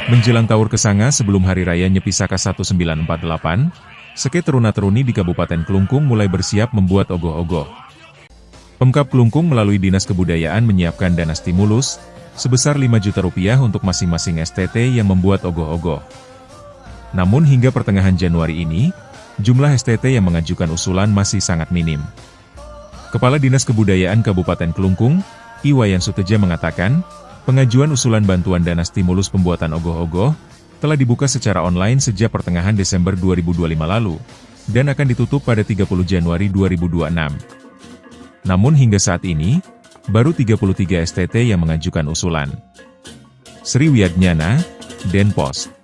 Menjelang Taur Kesanga sebelum Hari Raya Nyepi Saka 1948, seke teruna-teruni di Kabupaten Klungkung mulai bersiap membuat ogoh-ogoh. Pemkab Klungkung melalui Dinas Kebudayaan menyiapkan dana stimulus sebesar Rp5 juta untuk masing-masing STT yang membuat ogoh-ogoh. Namun hingga pertengahan Januari ini, jumlah STT yang mengajukan usulan masih sangat minim. Kepala Dinas Kebudayaan Kabupaten Klungkung, Iwayan Suteja mengatakan, pengajuan usulan bantuan dana stimulus pembuatan ogoh-ogoh telah dibuka secara online sejak pertengahan Desember 2025 lalu, dan akan ditutup pada 30 Januari 2026. Namun hingga saat ini, baru 33 STT yang mengajukan usulan. Sri Wiyagnana, Denpos.